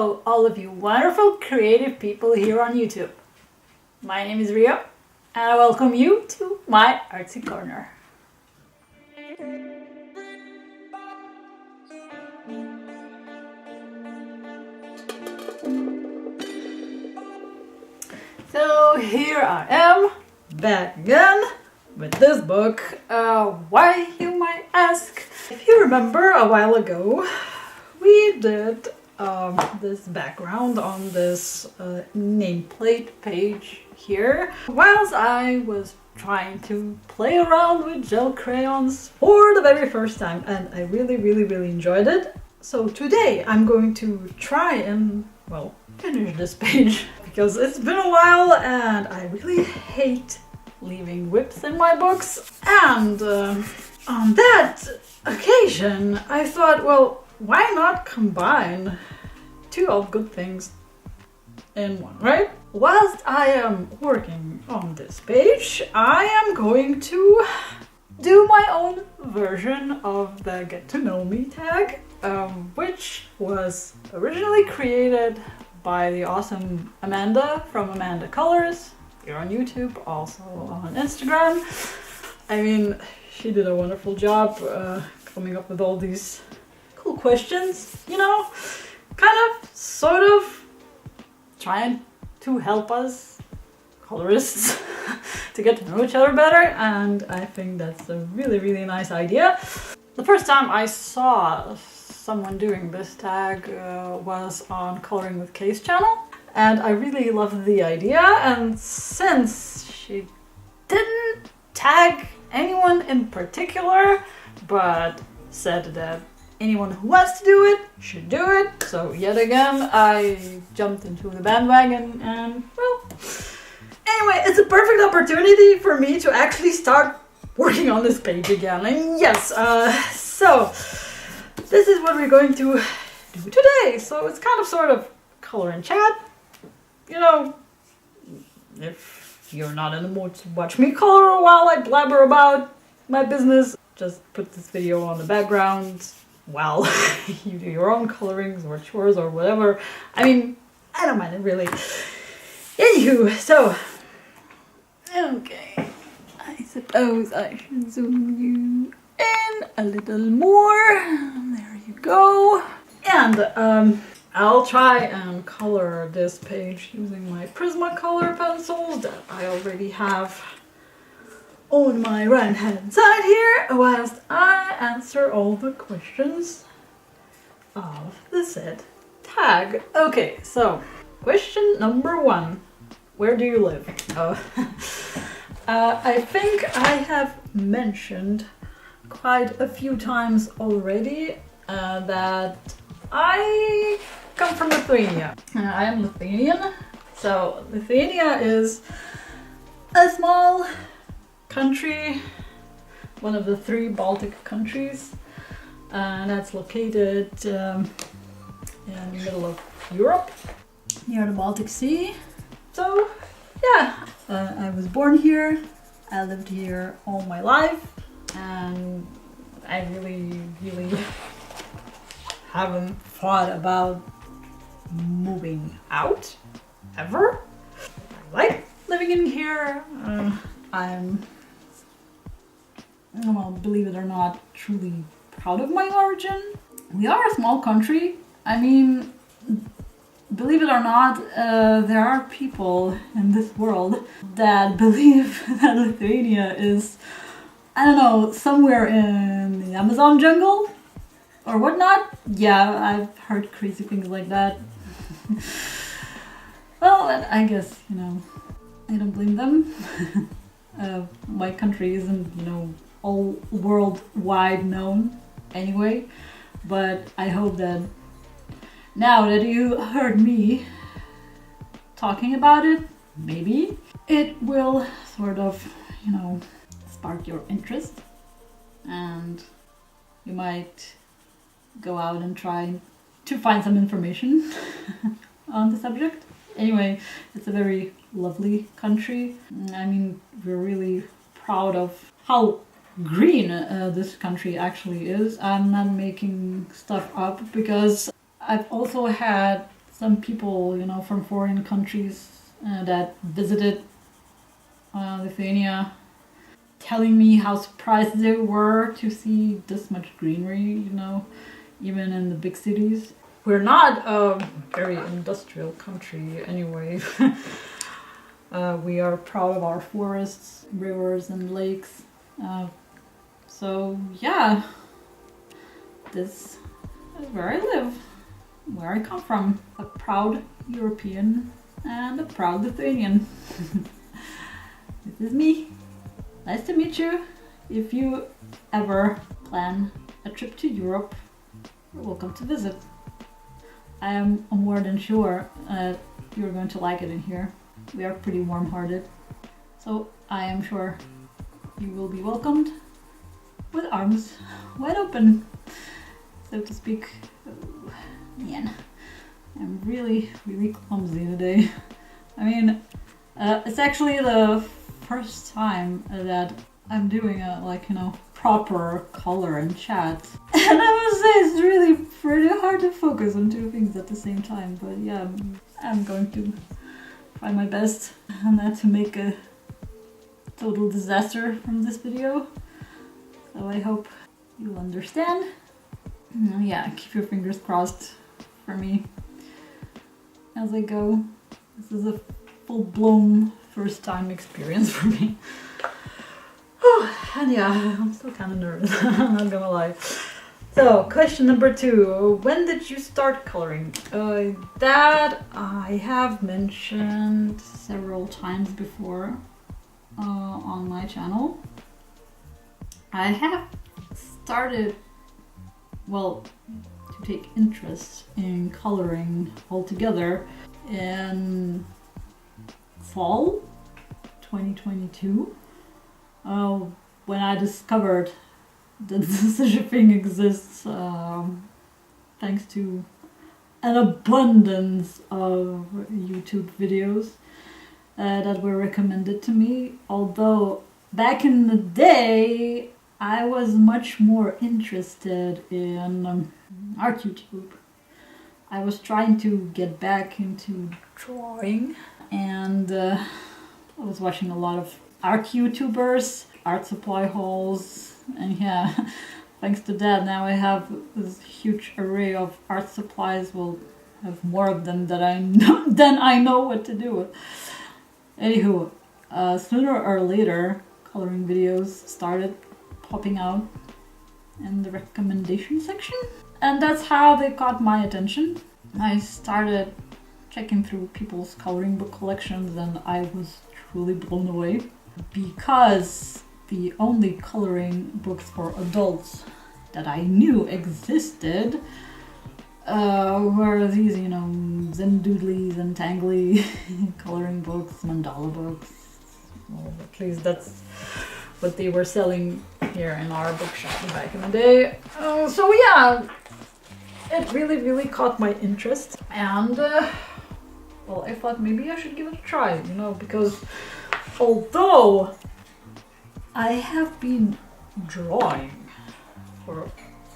Hello, all of you wonderful creative people here on YouTube. My name is Rio, and I welcome you to my artsy corner. So here I am, back again with this book. Why, you might ask? If you remember, a while ago we did this background on this nameplate page here, whilst I was trying to play around with gel crayons for the very first time, and I really enjoyed it. So today I'm going to try and, well, finish this page because it's been a while and I really hate leaving whips in my books. And on that occasion I thought, well, why not combine two of good things in one, right? Whilst I am working on this page, I am going to do my own version of the Get to Know Me tag, which was originally created by the awesome Amanda from Amanda Colors here on YouTube, also on Instagram. I mean, she did a wonderful job coming up with all these cool questions, you know, kind of, sort of trying to help us colorists to get to know each other better, and I think that's a really nice idea. The first time I saw someone doing this tag was on Coloring with Kay's channel, and I really loved the idea, and since she didn't tag anyone in particular but said that anyone who wants to do it should do it, so yet again I jumped into the bandwagon, and well, anyway, it's a perfect opportunity for me to actually start working on this page again. And yes, so this is what we're going to do today. So it's kind of sort of color and chat, you know. If you're not in the mood to watch me color while I blabber about my business, just put this video on the background while you do your own colorings or chores or whatever. I mean, I don't mind it really. Anywho, so, okay, I suppose I should zoom you in a little more. There you go. And I'll try and color this page using my Prismacolor pencils that I already have on my right hand side here, whilst I answer all the questions of the said tag. Okay, so question number 1. Where do you live? I think I have mentioned quite a few times already that I come from Lithuania. I am Lithuanian. So Lithuania is a small country, one of the 3 Baltic countries, and that's located in the middle of Europe, near the Baltic Sea. So yeah, I was born here, I lived here all my life, and I really haven't thought about moving out ever. I like living in here. I'm, well, believe it or not, truly proud of my origin. We are a small country. I mean, believe it or not, there are people in this world that believe that Lithuania is, I don't know, somewhere in the Amazon jungle or whatnot. Yeah, I've heard crazy things like that. Well, I guess, you know, I don't blame them. My country isn't, you know, all worldwide known anyway, but I hope that now that you heard me talking about it, maybe it will sort of, you know, spark your interest, and you might go out and try to find some information on the subject. Anyway, it's a very lovely country. I mean, we're really proud of how green this country actually is. I'm not making stuff up because I've also had some people, you know, from foreign countries that visited Lithuania, telling me how surprised they were to see this much greenery, you know, even in the big cities. We're not a very industrial country anyway. We are proud of our forests, rivers and lakes. So yeah, this is where I live, where I come from. A proud European and a proud Lithuanian. This is me. Nice to meet you. If you ever plan a trip to Europe, you're welcome to visit. I am more than sure you're going to like it in here. We are pretty warm-hearted, so I am sure you will be welcomed with arms wide open, so to speak. Oh, man, I'm really clumsy today. I mean, it's actually the first time that I'm doing a, like, you know, proper color and chat. And I must say it's really pretty hard to focus on two things at the same time. But yeah, I'm going to try my best not to make a total disaster from this video. So I hope you understand. Yeah, keep your fingers crossed for me as I go. This is a full-blown first time experience for me. And yeah, I'm still kind of nervous, I'm not gonna lie. So, question number 2. When did you start coloring? That I have mentioned several times before on my channel. I have started, well, to take interest in coloring altogether in fall 2022. When I discovered that such a thing exists, thanks to an abundance of YouTube videos that were recommended to me. Although back in the day, I was much more interested in art YouTube. I was trying to get back into drawing, and I was watching a lot of art YouTubers, art supply hauls, and yeah, thanks to that now I have this huge array of art supplies. Well, have more of them than I know what to do with. Anywho, sooner or later, coloring videos started popping out in the recommendation section, and that's how they caught my attention. I started checking through people's coloring book collections, and I was truly blown away, because the only coloring books for adults that I knew existed were these, you know, Zendoodly, Zentangly coloring books, mandala books. Well, at least that's what they were selling here in our bookshop back in the day. So yeah, it really caught my interest, and well, I thought maybe I should give it a try, you know, because although I have been drawing for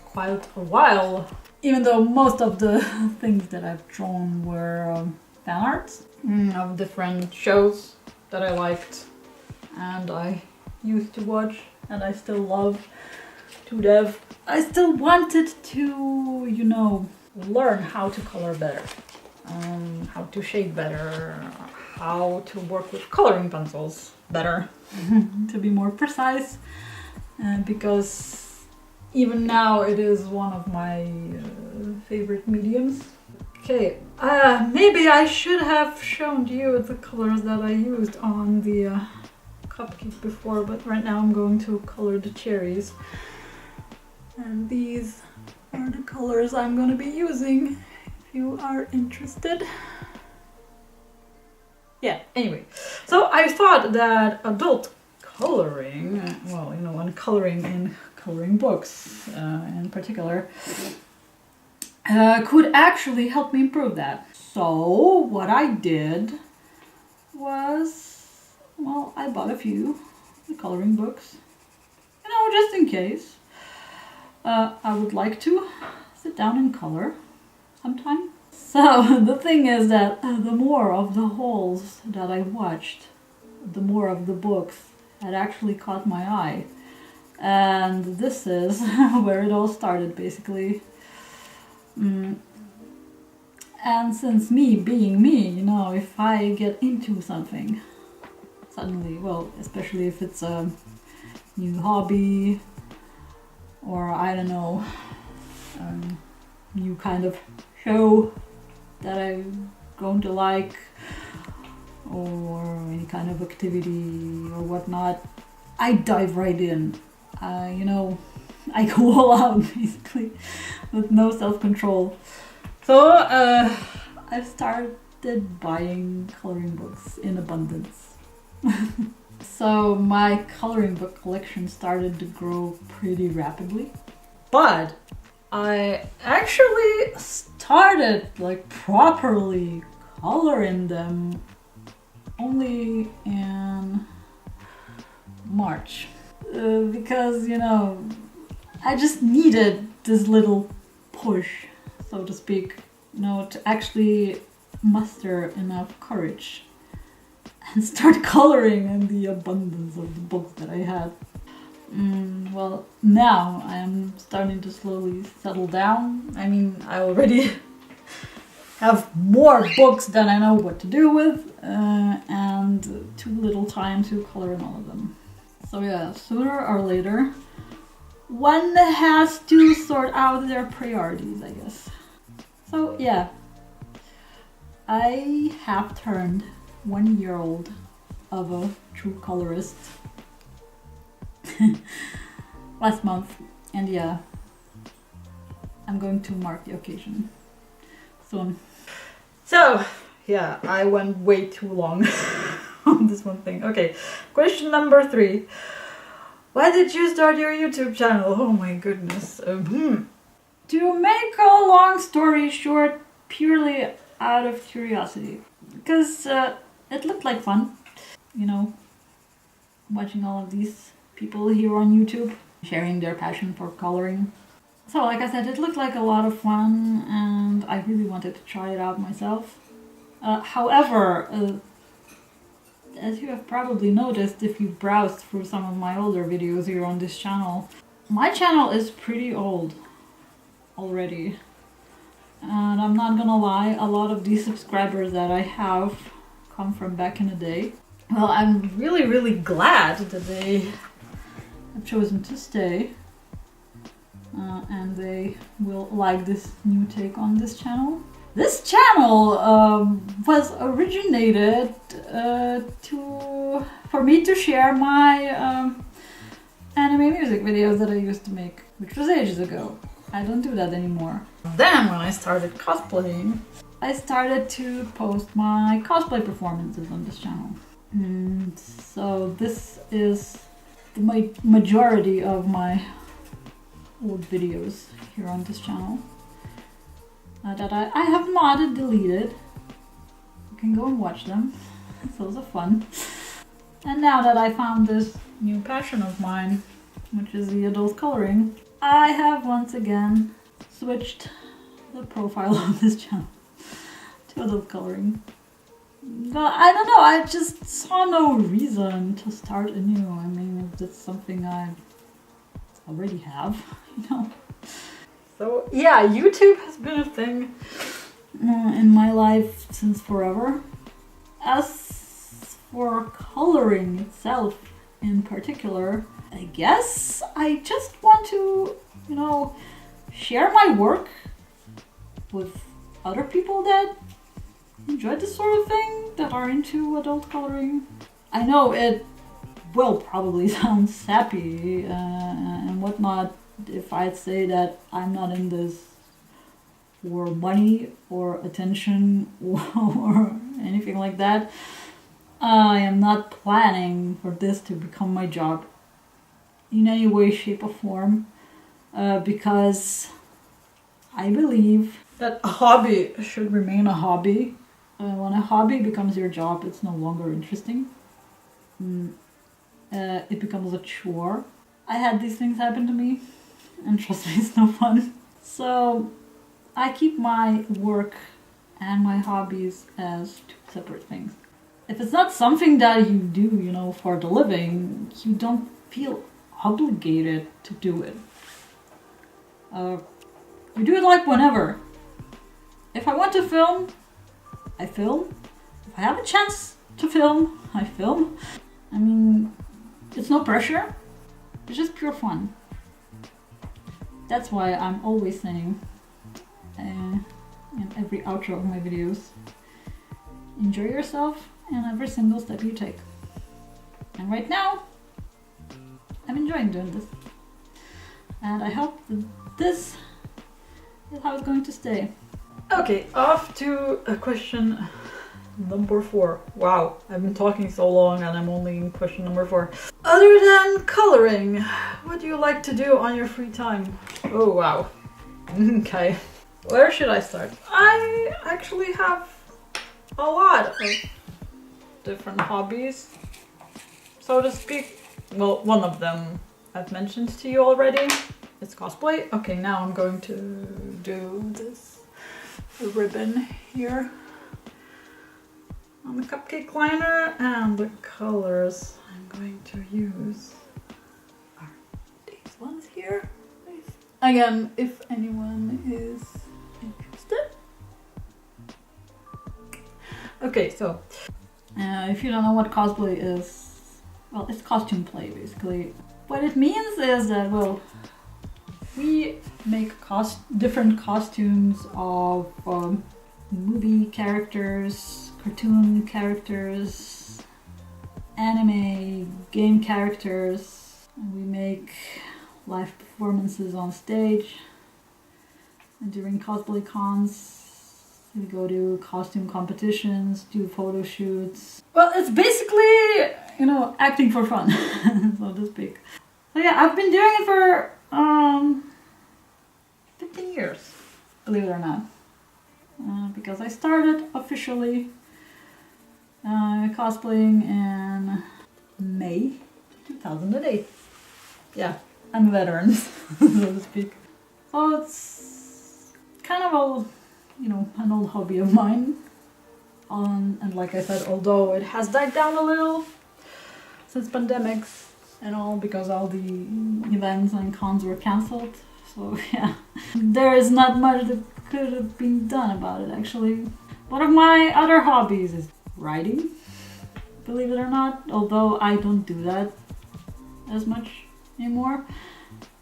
quite a while, even though most of the things that I've drawn were fan arts of different shows that I liked and I used to watch and I still love to death, I still wanted to, you know, learn how to color better, how to shade better, how to work with coloring pencils better, to be more precise, because even now it is one of my favorite mediums. Okay, maybe I should have shown you the colors that I used on the cupcake before, but right now I'm going to color the cherries. And these are the colors I'm going to be using, if you are interested. Yeah, anyway, so I thought that adult coloring, well, you know, and coloring in coloring books in particular, could actually help me improve that. So what I did was, well, I bought a few coloring books, you know, just in case I would like to sit down and color sometime. So the thing is that the more of the hauls that I watched, the more of the books had actually caught my eye. And this is where it all started, basically. And since me being me, you know, if I get into something, suddenly, well, especially if it's a new hobby, or I don't know, new kind of show that I'm going to like, or any kind of activity or whatnot, I dive right in. You know, I go all out basically with no self-control. So I've started buying coloring books in abundance. So my coloring book collection started to grow pretty rapidly. But I actually started like properly coloring them only in March. Because, you know, I just needed this little push, so to speak, you know, to actually muster enough courage and start coloring in the abundance of the books that I had. Well, now I am starting to slowly settle down. I mean, I already have more books than I know what to do with, and too little time to color in all of them. So yeah, sooner or later, one has to sort out their priorities, I guess. So yeah, I have turned 1 year old of a true colorist last month, and yeah, I'm going to mark the occasion soon. So yeah, I went way too long on this one thing. Okay, question number 3. Why did you start your YouTube channel? Oh my goodness. To make a long story short, purely out of curiosity. Because it looked like fun, you know, watching all of these people here on YouTube sharing their passion for coloring. So like I said, it looked like a lot of fun and I really wanted to try it out myself. However, as you have probably noticed if you browsed through some of my older videos here on this channel, my channel is pretty old already. And I'm not gonna lie, a lot of these subscribers that I have come from back in the day. Well, I'm really glad that they have chosen to stay. And they will like this new take on this channel. This channel was originated for me to share my anime music videos that I used to make, which was ages ago. I don't do that anymore. Then when I started cosplaying, I started to post my cosplay performances on this channel. And so this is the majority of my old videos here on this channel that I have not deleted. You can go and watch them. Those are fun. And now that I found this new passion of mine, which is the adult coloring, I have once again switched the profile of this channel to adult coloring. But I don't know, I just saw no reason to start anew. I mean, if that's something I already have, you know. So yeah, YouTube has been a thing in my life since forever. As for coloring itself in particular, I guess I just want to, you know, share my work with other people that enjoy this sort of thing, that are into adult coloring. I know it will probably sound sappy and whatnot if I'd say that I'm not in this for money or attention or anything like that. I am not planning for this to become my job in any way, shape or form, because I believe that a hobby should remain a hobby. When a hobby becomes your job, it's no longer interesting. It becomes a chore. I had these things happen to me, and trust me, it's no fun. So I keep my work and my hobbies as two separate things. If it's not something that you do, you know, for the living, you don't feel obligated to do it. You do it like whenever. If I want to film, I film. If I have a chance to film, I film. I mean, it's no pressure. It's just pure fun. That's why I'm always saying in every outro of my videos, enjoy yourself and every single step you take. And right now, I'm enjoying doing this. And I hope that this is how it's going to stay. Okay, off to question number 4. Wow, I've been talking so long and I'm only in question number 4. Other than coloring, what do you like to do on your free time? Oh wow. Okay, where should I start? I actually have a lot of different hobbies, so to speak. Well, one of them I've mentioned to you already. It's cosplay. Okay, now I'm going to do this ribbon here on the cupcake liner, and the colors I'm going to use are these ones here. Again, if anyone is interested. Okay, so if you don't know what cosplay is, well, it's costume play basically. What it means is that, well, we make different costumes of movie characters, cartoon characters, anime, game characters. We make live performances on stage. And during cosplay cons, we go to costume competitions, do photo shoots. Well, it's basically, you know, acting for fun, so to speak. So yeah, I've been doing it for 15 years, believe it or not. Because I started officially cosplaying in May 2008. Yeah, I'm a veteran, so to speak. So it's kind of an old hobby of mine. And like I said, although it has died down a little since pandemics and all, because all the events and cons were cancelled. So yeah, there is not much that could have been done about it actually. One of my other hobbies is writing, believe it or not, although I don't do that as much anymore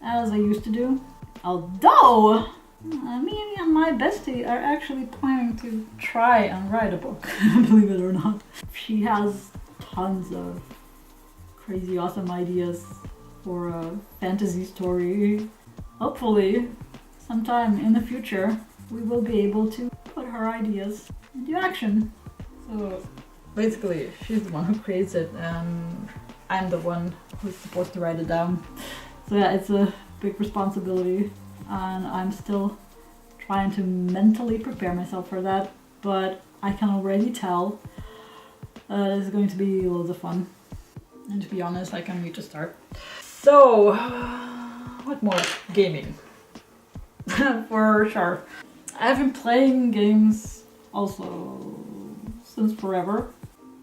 as I used to do. Although me and my bestie are actually planning to try and write a book, believe it or not. She has tons of crazy awesome ideas for a fantasy story. Hopefully, sometime in the future, we will be able to put her ideas into action. So basically, she's the one who creates it and I'm the one who's supposed to write it down. So yeah, it's a big responsibility and I'm still trying to mentally prepare myself for that, but I can already tell it's going to be loads of fun. And to be honest, I can't wait to start. So, what more? Gaming. For sure. I've been playing games also since forever.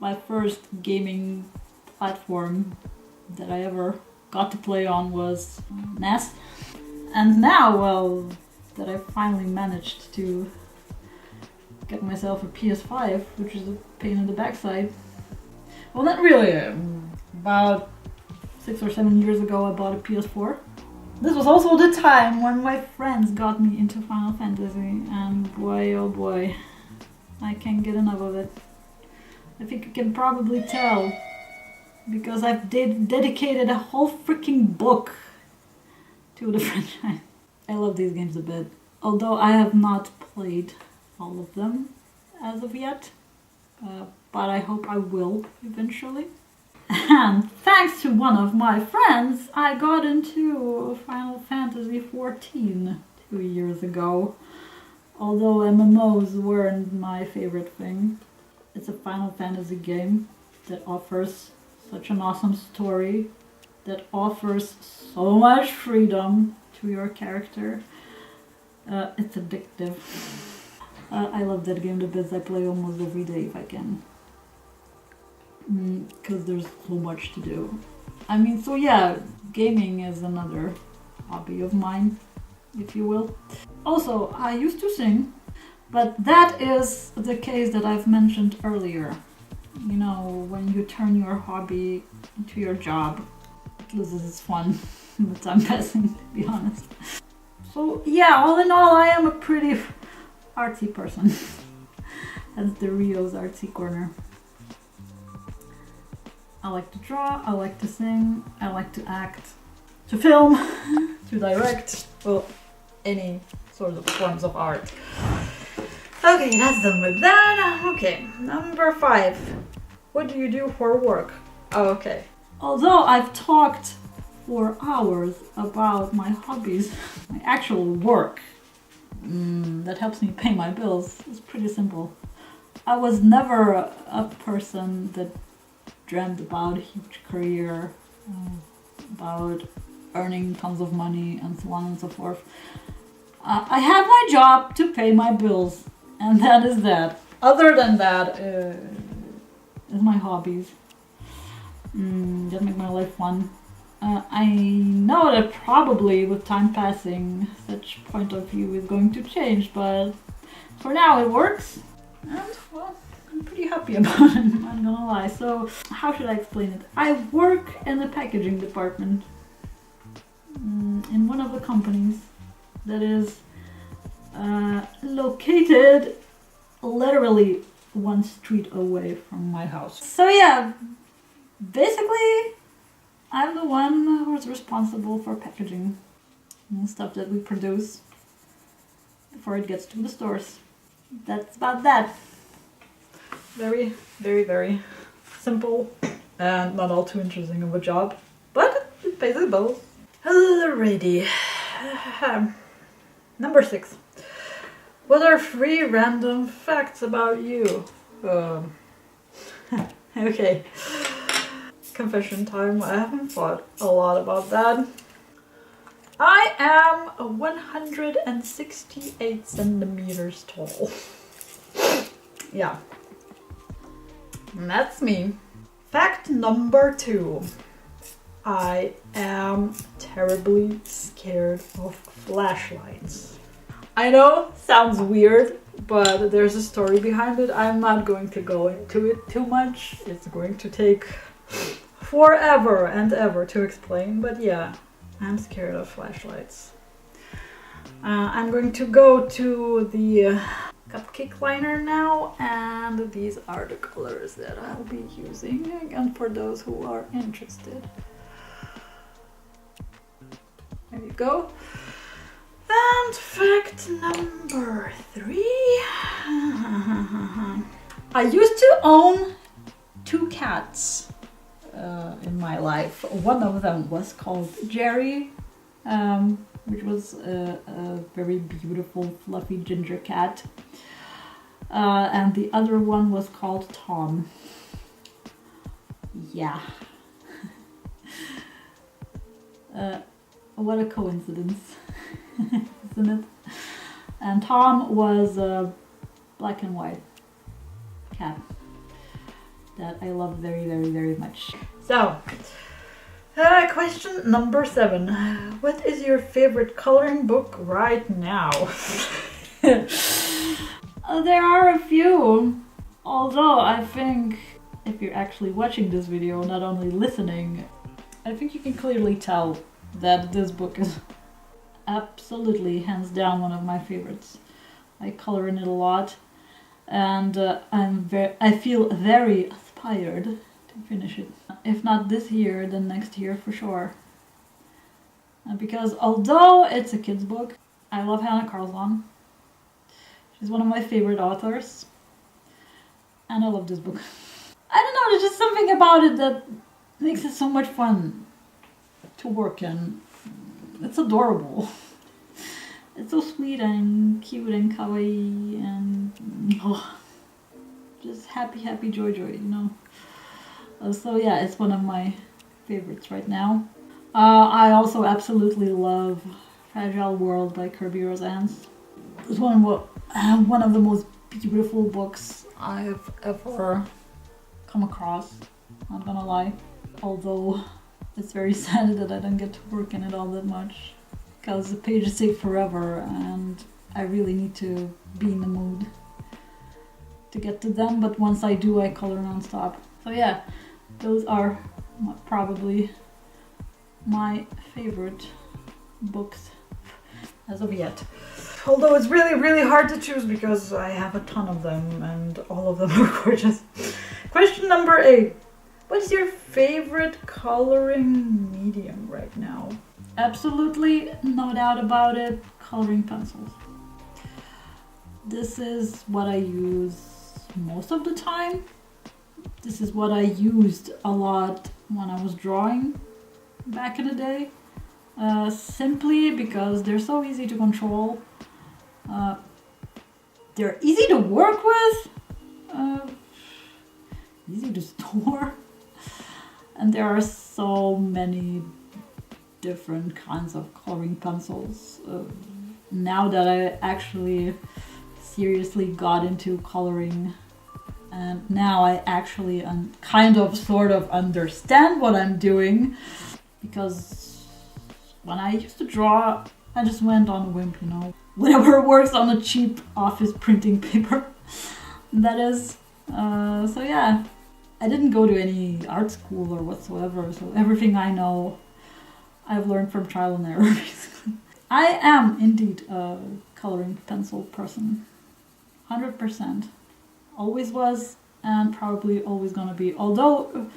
My first gaming platform that I ever got to play on was NES. And now, well, that I finally managed to get myself a PS5, which is a pain in the backside. Well, not really. About 6 or 7 years ago I bought a PS4. This was also the time when my friends got me into Final Fantasy, and boy oh boy, I can't get enough of it. I think you can probably tell, because I've dedicated a whole freaking book to the franchise. I love these games a bit, although I have not played all of them as of yet, but I hope I will eventually. And thanks to one of my friends, I got into Final Fantasy XIV 2 years ago. Although MMOs weren't my favorite thing. It's a Final Fantasy game that offers such an awesome story, that offers so much freedom to your character. It's addictive. I love that game the best. I play almost every day if I can. Because there's so much to do. I mean, so yeah, gaming is another hobby of mine, if you will. Also, I used to sing, but that is the case that I've mentioned earlier. You know, when you turn your hobby into your job, it loses its fun with time passing, to be honest. So yeah, all in all, I am a pretty artsy person. That's the Rio's Artsy Corner. I like to draw, I like to sing, I like to act, to film, to direct, well, any sort of forms of art. Okay, that's done with that. Okay, number 5. What do you do for work? Oh, okay. Although I've talked for hours about my hobbies, my actual work that helps me pay my bills is pretty simple. I was never a person that dreamt about a huge career, about earning tons of money and so on and so forth. I have my job to pay my bills, and that is that. Other than that is my hobbies that make my life fun. I know that probably with time passing such point of view is going to change, but for now it works, and well, I'm pretty happy about it, I'm not gonna lie. So, how should I explain it? I work in the packaging department in one of the companies that is located literally one street away from my house. So yeah, basically I'm the one who's responsible for packaging stuff that we produce before it gets to the stores. That's about that. Very, very, very simple and not all too interesting of a job, but it pays the bills. Alrighty. Number 6. What are 3 random facts about you? Okay. Confession time. I haven't thought a lot about that. I am 168 centimeters tall. Yeah. That's me. Fact number 2. I am terribly scared of flashlights. I know, sounds weird, but there's a story behind it. I'm not going to go into it too much. It's going to take forever and ever to explain, but yeah, I'm scared of flashlights. I'm going to go to the cupcake liner now, and these are the colors that I'll be using, again, for those who are interested. There you go. And fact number 3. I used to own 2 cats in my life. One of them was called Jerry, which was a very beautiful, fluffy ginger cat. And the other one was called Tom. Yeah. What a coincidence, isn't it? And Tom was a black and white cat that I love very, very, very much. So, question number 7. What is your favorite coloring book right now? There are a few, although I think if you're actually watching this video, not only listening, I think you can clearly tell that this book is absolutely, hands down, one of my favorites. I color in it a lot, and I feel very inspired to finish it. If not this year, then next year for sure. Because although it's a kid's book, I love Hannah Carlson. She's one of my favorite authors, and I love this book. I don't know, there's just something about it that makes it so much fun to work in. It's adorable. It's so sweet and cute and kawaii and just happy, happy, joy, joy, you know. So yeah, it's one of my favorites right now. I also absolutely love Fragile World by Kirby Rosans. It's one of the most beautiful books I've ever come across, not gonna lie. Although it's very sad that I don't get to work in it all that much, because the pages take forever and I really need to be in the mood to get to them, but once I do, I color non-stop. So yeah, those are probably my favorite books as of yet. Although it's really hard to choose because I have a ton of them and all of them are gorgeous. Question number 8. What's your favorite coloring medium right now? Absolutely, no doubt about it, coloring pencils. This is what I use most of the time. This is what I used a lot when I was drawing back in the day. Simply because they're so easy to control. They're easy to work with, easy to store, and there are so many different kinds of coloring pencils. Now that I actually seriously got into coloring, and now I actually sort of understand what I'm doing, because when I used to draw, I just went on a whim, you know. Whatever works on a cheap office printing paper, that is. So yeah, I didn't go to any art school or whatsoever, so everything I know, I've learned from trial and error, basically. I am indeed a coloring pencil person. 100%. Always was, and probably always gonna be. Although,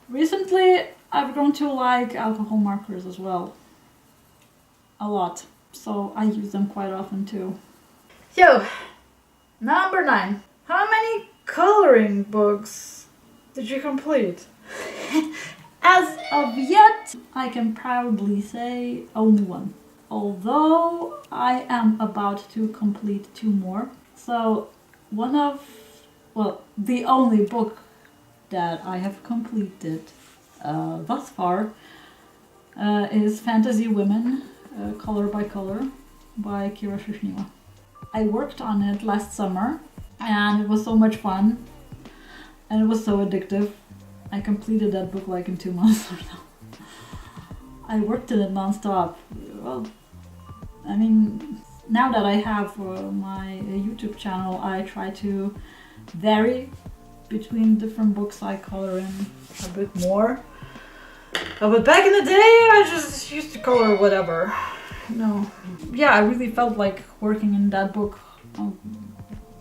recently, I've grown to like alcohol markers as well. A lot. So I use them quite often too. So, number 9. How many coloring books did you complete? As of yet, I can proudly say only one. Although I am about to complete 2 more. So the only book that I have completed thus far is Fantasy Women, Color by Color by Kira Shushniwa. I worked on it last summer and it was so much fun and it was so addictive. I completed that book like in 2 months or so. I worked in it non-stop. Well, I mean, now that I have my YouTube channel, I try to vary between different books I color in a bit more. But back in the day, I just used to color whatever. No. Yeah, I really felt like working in that book.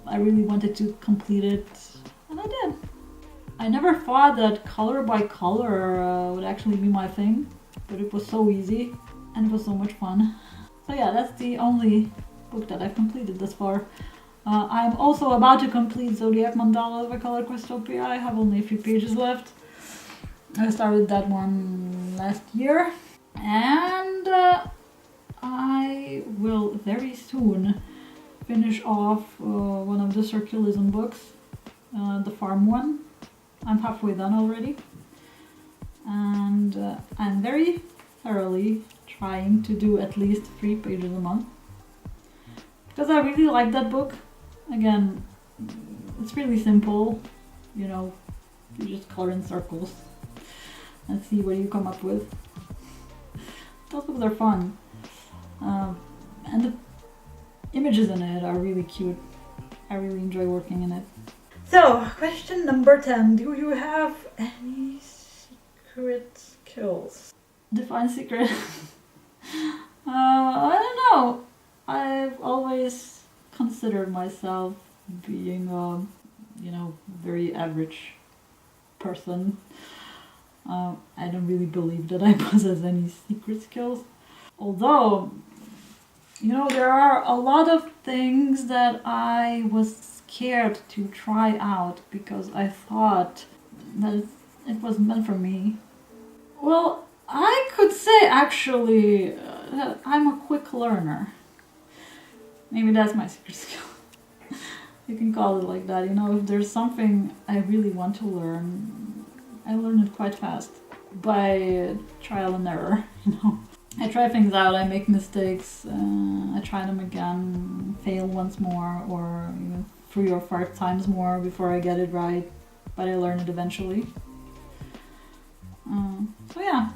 I really wanted to complete it, and I did. I never thought that color by color would actually be my thing, but it was so easy, and it was so much fun. So yeah, that's the only book that I've completed thus far. I'm also about to complete Zodiac Mandalas by Color Questopia. I have only a few pages left. I started that one last year, and I will very soon finish off one of the Circulism books, the farm one. I'm halfway done already, and I'm very thoroughly trying to do at least 3 pages a month, because I really like that book. Again, it's really simple, you know, you just color in circles and see what you come up with. Those books are fun, and the images in it are really cute. I really enjoy working in it. So, question number 10. Do you have any secret skills? Define secret. I don't know. I've always considered myself being a, very average person. I don't really believe that I possess any secret skills. Although, there are a lot of things that I was scared to try out because I thought that it wasn't meant for me. Well, I could say actually that I'm a quick learner. Maybe that's my secret skill. You can call it like that. If there's something I really want to learn, I learn it quite fast by trial and error. I try things out, I make mistakes, I try them again, fail once more, or even 3 or 4 times more before I get it right, but I learn it eventually. So yeah.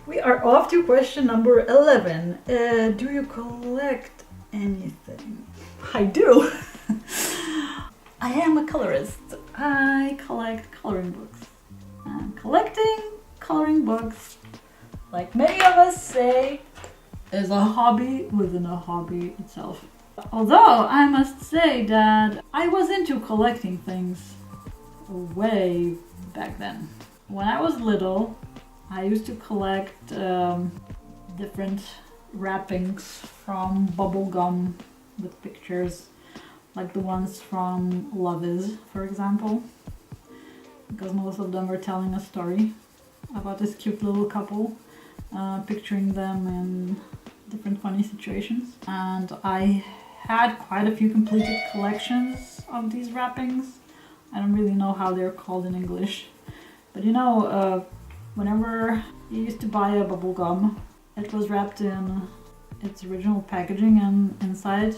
We are off to question number 11. Do you collect anything? I do. I am a colorist. I collect coloring books. And collecting coloring books, like many of us say, is a hobby within a hobby itself. Although I must say that I was into collecting things way back then. When I was little, I used to collect different wrappings from bubble gum with pictures, like the ones from Love Is, for example, because most of them were telling a story about this cute little couple, picturing them in different funny situations. And I had quite a few completed collections of these wrappings. I don't really know how they're called in English, but you know, whenever you used to buy a bubble gum, it was wrapped in its original packaging, and inside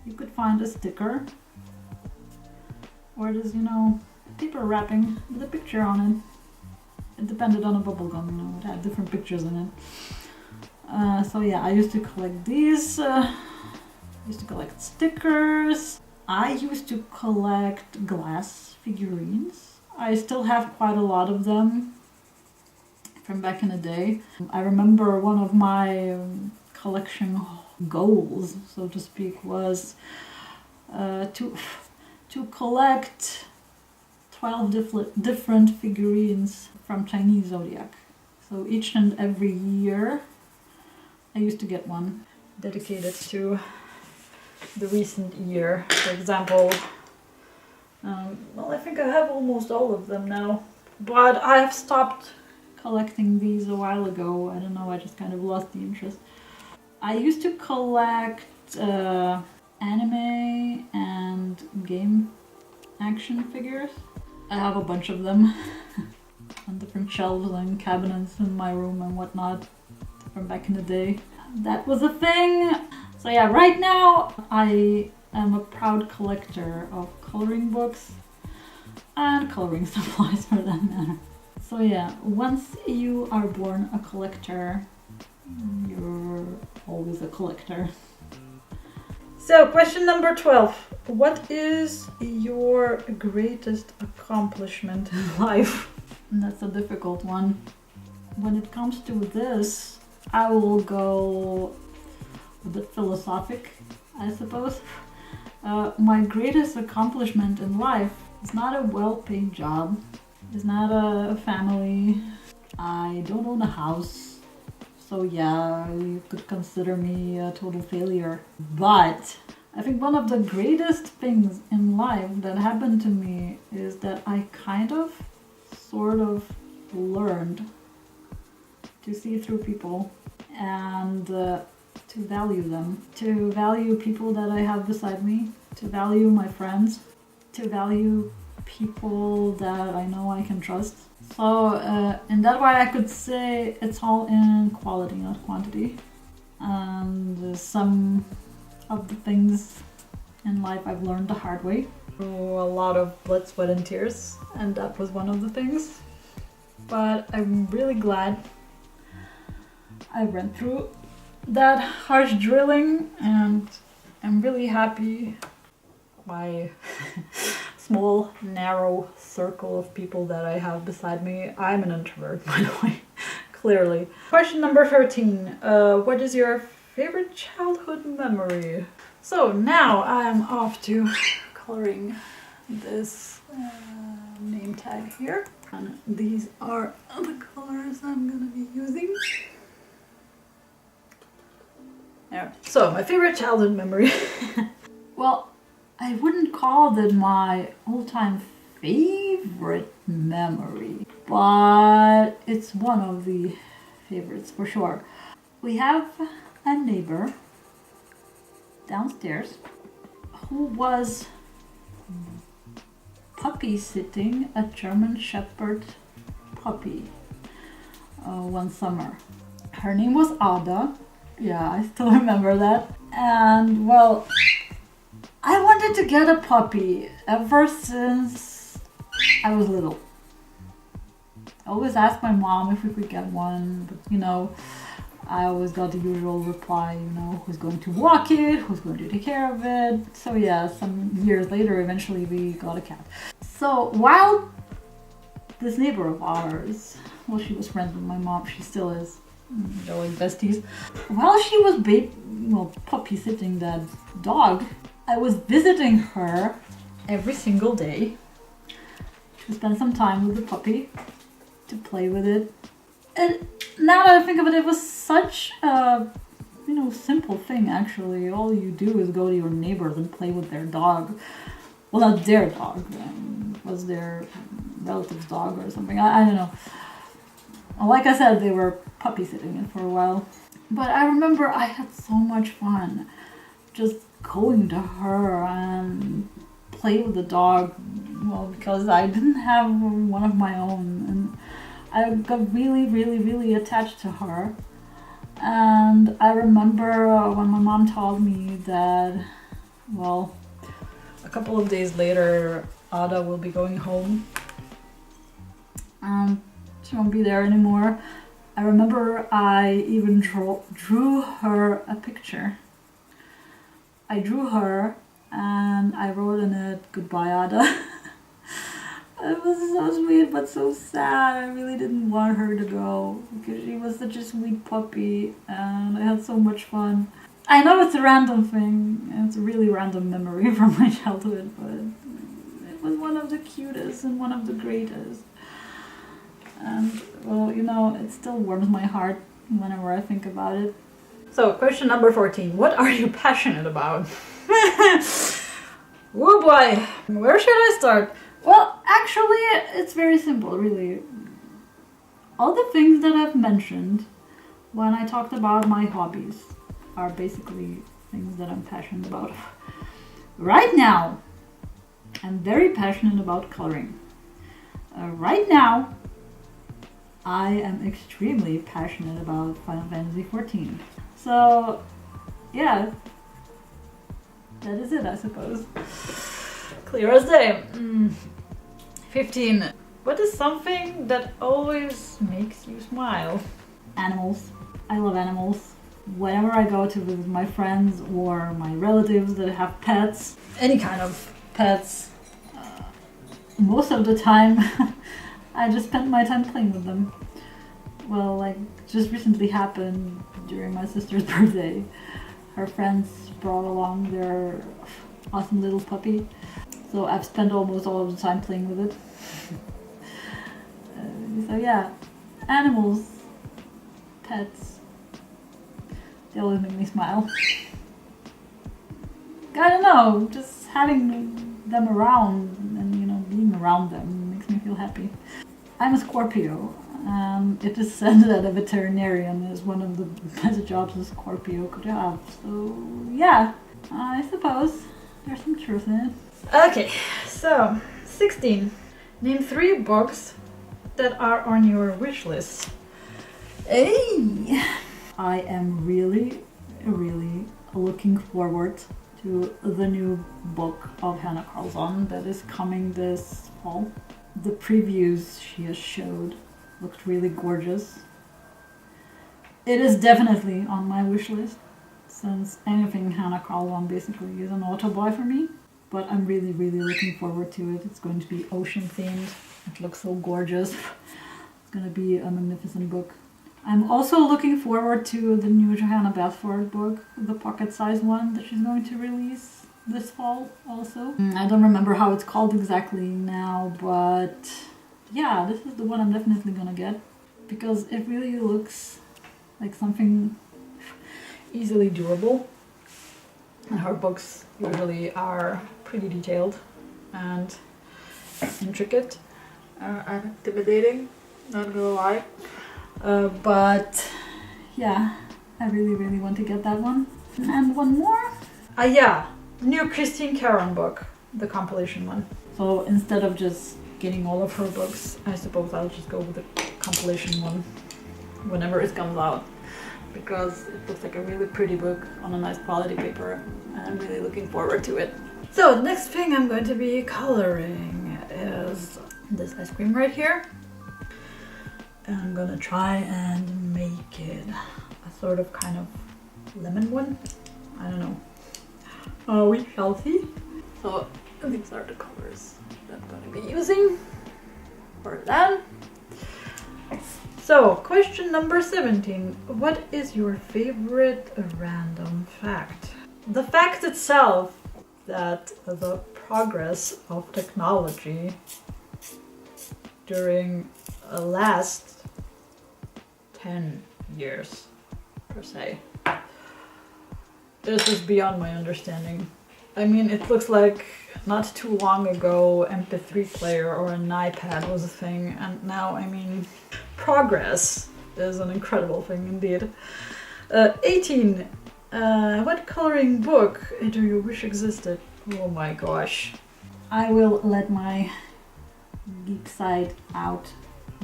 you could find a sticker or this, you know, paper wrapping with a picture on it. It depended on a bubble gum, you know, it had different pictures in it. So yeah, I used to collect these. I used to collect stickers. I used to collect glass figurines. I still have quite a lot of them from back in the day. I remember one of my collection goals, so to speak, was to collect 12 different figurines from Chinese zodiac. So each and every year I used to get one dedicated to the recent year. For example, well, I think I have almost all of them now, but I have stopped collecting these a while ago. I don't know, I just kind of lost the interest. I used to collect anime and game action figures. I have a bunch of them on different shelves and cabinets in my room and whatnot from back in the day. That was a thing. So yeah, right now I am a proud collector of coloring books and coloring supplies for that matter. So yeah, once you are born a collector, you're always a collector. So question number 12. What is your greatest accomplishment in life? And that's a difficult one. When it comes to this, I will go a bit philosophic, I suppose. My greatest accomplishment in life is not a well-paid job. It's not a family. I don't own a house. So yeah, you could consider me a total failure. But I think one of the greatest things in life that happened to me is that I kind of, sort of learned to see through people and to value them. To value people that I have beside me. To value my friends. To value people that I know I can trust. So in that way I could say it's all in quality, not quantity. And some of the things in life I've learned the hard way. Through a lot of blood, sweat and tears, and that was one of the things. But I'm really glad I went through that harsh drilling, and I'm really happy my small, narrow circle of people that I have beside me. I'm an introvert, by the way, clearly. Question number 13. What is your favorite childhood memory? So now I'm off to coloring this name tag here. And these are the colors I'm gonna be using. There. So my favorite childhood memory. Well, I wouldn't call it my all-time favorite memory, but it's one of the favorites for sure. We have a neighbor downstairs who was puppy sitting a German Shepherd puppy one summer. Her name was Ada. Yeah, I still remember that. And well, I wanted to get a puppy ever since I was little. I always asked my mom if we could get one, but you know, I always got the usual reply, you know, who's going to walk it, who's going to take care of it. So yeah, some years later, eventually we got a cat. So while this neighbor of ours, well, she was friends with my mom, she still is, they're like besties. While she was puppy sitting that dog, I was visiting her every single day to spend some time with the puppy, to play with it. And now that I think of it, it was such a, you know, simple thing actually. All you do is go to your neighbors and play with their dog. Well, not their dog, it was their relative's dog or something. I don't know. Like I said, they were puppy sitting it for a while. But I remember I had so much fun just going to her and play with the dog. Well, because I didn't have one of my own, and I got really, really, really attached to her. And I remember when my mom told me that, well, a couple of days later, Ada will be going home. She won't be there anymore. I remember I even drew her a picture. I drew her and I wrote in it, "Goodbye, Ada." It was so sweet but so sad. I really didn't want her to go because she was such a sweet puppy and I had so much fun. I know it's a random thing, it's a really random memory from my childhood, but it was one of the cutest and one of the greatest. And well, you know, it still warms my heart whenever I think about it. So, question number 14. What are you passionate about? Oh boy, where should I start? Well, actually, it's very simple, really. All the things that I've mentioned when I talked about my hobbies are basically things that I'm passionate about. Right now, I'm very passionate about coloring. Right now, I am extremely passionate about Final Fantasy XIV. So, yeah, that is it, I suppose. Clear as day. 15. What is something that always makes you smile? Animals. I love animals. Whenever I go to visit my friends or my relatives that have pets, any kind of pets, most of the time I just spend my time playing with them. Well, like, just recently happened during my sister's birthday. Her friends brought along their awesome little puppy. So I've spent almost all of the time playing with it. So yeah, animals, pets, they always make me smile. I don't know, just having them around and, you know, being around them makes me feel happy. I'm a Scorpio. It is said that a veterinarian is one of the best jobs a Scorpio could have. So yeah, I suppose there's some truth in it. Okay, so 16. Name 3 books that are on your wish list. Hey! I am really, really looking forward to the new book of Hanna Karlzon that is coming this fall. The previews she has showed looked really gorgeous. It is definitely on my wish list, since anything Hanna Karlzon basically is an auto-buy for me. But I'm really, really looking forward to it. It's going to be ocean themed. It looks so gorgeous. It's going to be a magnificent book. I'm also looking forward to the new Johanna Basford book, the pocket-sized one that she's going to release this fall also. I don't remember how it's called exactly now, but yeah, this is the one I'm definitely gonna get because it really looks like something easily doable. And her books usually are pretty detailed and intricate and intimidating, not gonna lie. But yeah, I really, really want to get that one. And one more. Yeah, new Christine Caron book, the compilation one. So instead of just getting all of her books, I suppose I'll just go with the compilation one whenever it comes out. because it looks like a really pretty book on a nice quality paper, and I'm really looking forward to it. So the next thing I'm going to be coloring is this ice cream right here. And I'm gonna try and make it a sort of kind of lemon one. I don't know. Are we healthy? So these are the colors that I'm gonna be using for that. So, question number 17. What is your favorite random fact? The fact itself that the progress of technology during the last 10 years, per se, this is beyond my understanding. I mean, it looks like not too long ago MP3 player or an iPad was a thing, and now, I mean, progress is an incredible thing indeed. 18. What coloring book do you wish existed? Oh my gosh. I will let my geek side out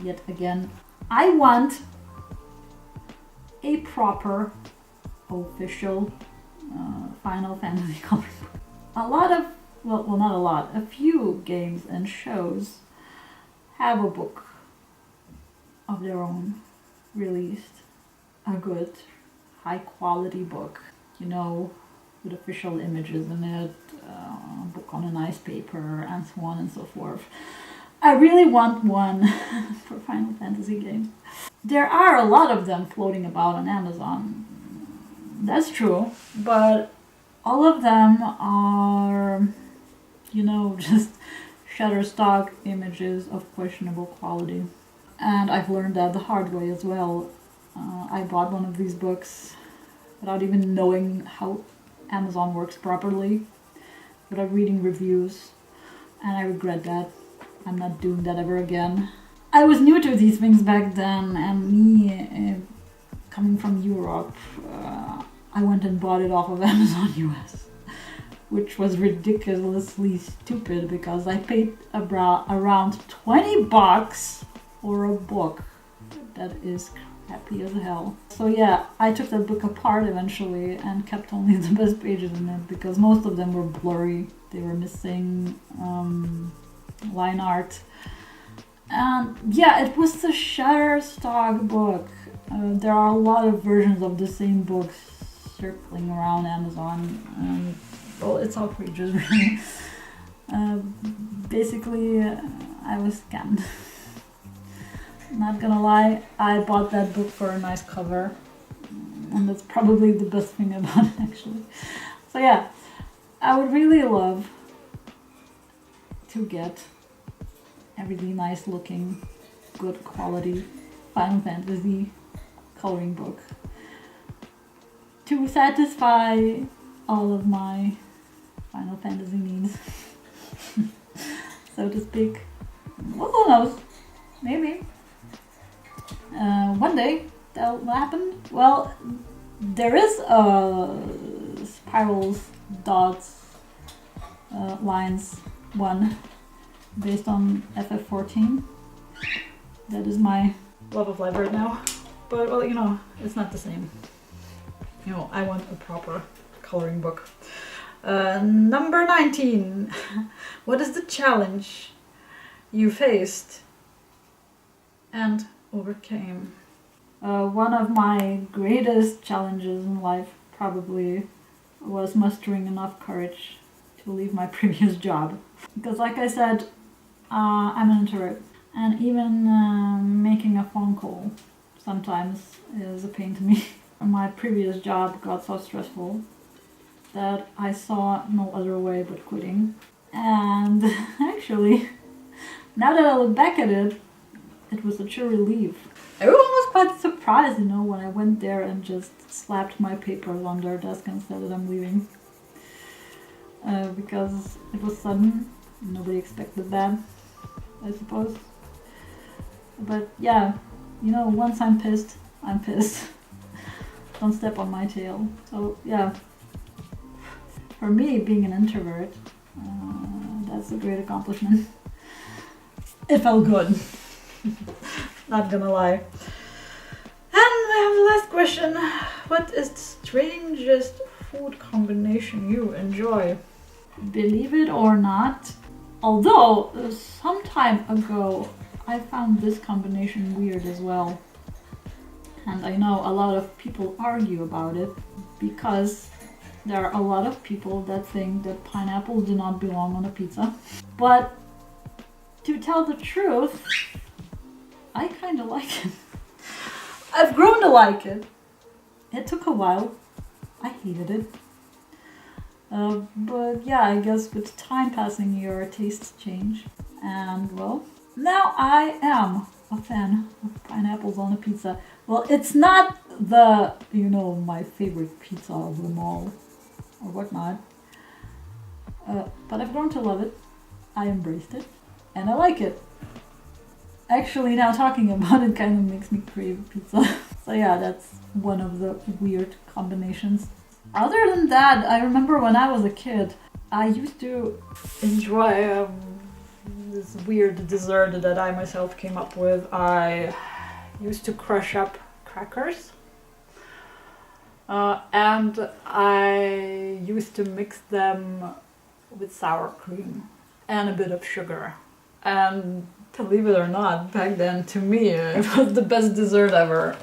yet again. I want a proper, official Final Fantasy coloring book. A lot of, well, not a lot, a few games and shows have a book of their own released. A good, high quality book, you know, with official images in it, a book on a nice paper, and so on and so forth. I really want one for Final Fantasy games. There are a lot of them floating about on Amazon. That's true, but all of them are, you know, just Shutterstock images of questionable quality. And I've learned that the hard way as well. I bought one of these books without even knowing how Amazon works properly, without reading reviews, and I regret that. I'm not doing that ever again. I was new to these things back then, and me coming from Europe, I went and bought it off of Amazon US, which was ridiculously stupid because I paid around $20 for a book that is crappy as hell. So yeah, I took that book apart eventually and kept only the best pages in it because most of them were blurry. They were missing line art. And yeah, it was the Shutterstock book. There are a lot of versions of the same books circling around Amazon, and well, it's outrageous really. Basically, I was scammed. Not gonna lie, I bought that book for a nice cover, and that's probably the best thing about it actually. So yeah, I would really love to get a really nice looking, good quality Final Fantasy coloring book to satisfy all of my Final Fantasy needs, so to speak. Well, who knows? Maybe. One day that'll happen. Well, there is a spirals, dots, lines one based on FF14. That is my love of life right now. But, well, you know, it's not the same. You know, I want a proper coloring book. Number 19. What is the challenge you faced and overcame? One of my greatest challenges in life probably was mustering enough courage to leave my previous job. Because like I said, I'm an introvert, and even making a phone call sometimes is a pain to me. My previous job got so stressful that I saw no other way but quitting. And actually, now that I look back at it, it was such a relief. Everyone was quite surprised, you know, when I went there and just slapped my papers on their desk and said that I'm leaving. Because it was sudden. Nobody expected that, I suppose. But yeah, you know, once I'm pissed, I'm pissed. Don't step on my tail. So yeah, for me, being an introvert, that's a great accomplishment. It felt good. Not gonna lie. And we have the last question. What is the strangest food combination you enjoy? Believe it or not, although some time ago I found this combination weird as well. And I know a lot of people argue about it because there are a lot of people that think that pineapples do not belong on a pizza. But to tell the truth, I kind of like it. I've grown to like it. It took a while. I hated it. But yeah, I guess with time passing, your tastes change. And well, now I am a fan of pineapples on a pizza. Well, it's not the, my favorite pizza of them all, or whatnot. But I've grown to love it. I embraced it, and I like it. Actually, now talking about it kind of makes me crave pizza. So yeah, that's one of the weird combinations. Other than that, I remember when I was a kid, I used to enjoy this weird dessert that I myself came up with. I used to crush up crackers. And I used to mix them with sour cream and a bit of sugar. And believe it or not, back then, to me, it was the best dessert ever.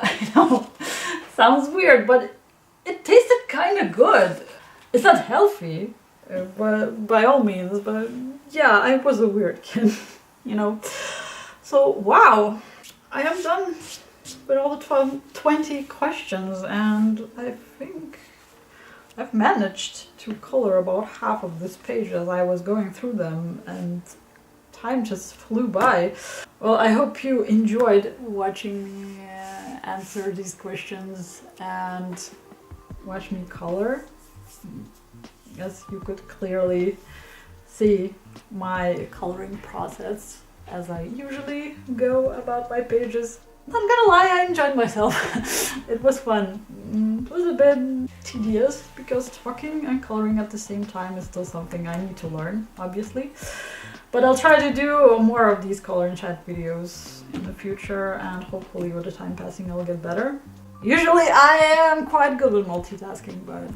I know, sounds weird, but it tasted kind of good. It's not healthy, but by all means, but yeah, I was a weird kid, So, wow, I am done with all the 20 questions, and I think I've managed to color about half of this page as I was going through them, and time just flew by. Well, I hope you enjoyed watching me answer these questions and watch me color. As you could clearly see my coloring process as I usually go about my pages. Not gonna lie, I enjoyed myself. It was fun. It was a bit tedious because talking and coloring at the same time is still something I need to learn, obviously. But I'll try to do more of these color and chat videos in the future, and hopefully with the time passing I'll get better. Usually I am quite good with multitasking, but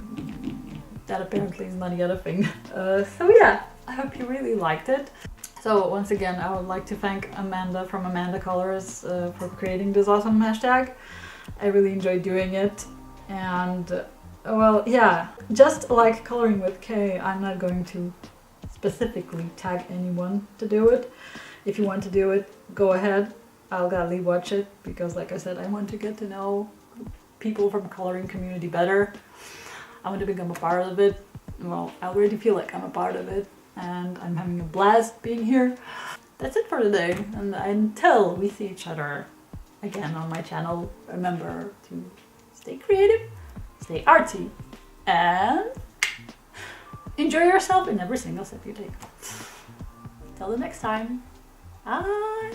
that apparently is not yet a thing. So yeah, I hope you really liked it. So once again, I would like to thank Amanda from Amanda Colors for creating this awesome hashtag. I really enjoyed doing it. And well, yeah, just like Coloring with Kay, I'm not going to specifically tag anyone to do it. If you want to do it, go ahead. I'll gladly watch it because, like I said, I want to get to know people from coloring community better. I want to become a part of it. Well, I already feel like I'm a part of it, and I'm having a blast being here. That's it for today, and until we see each other again on my channel, remember to stay creative, stay artsy, and enjoy yourself in every single step you take. Till the next time. Bye.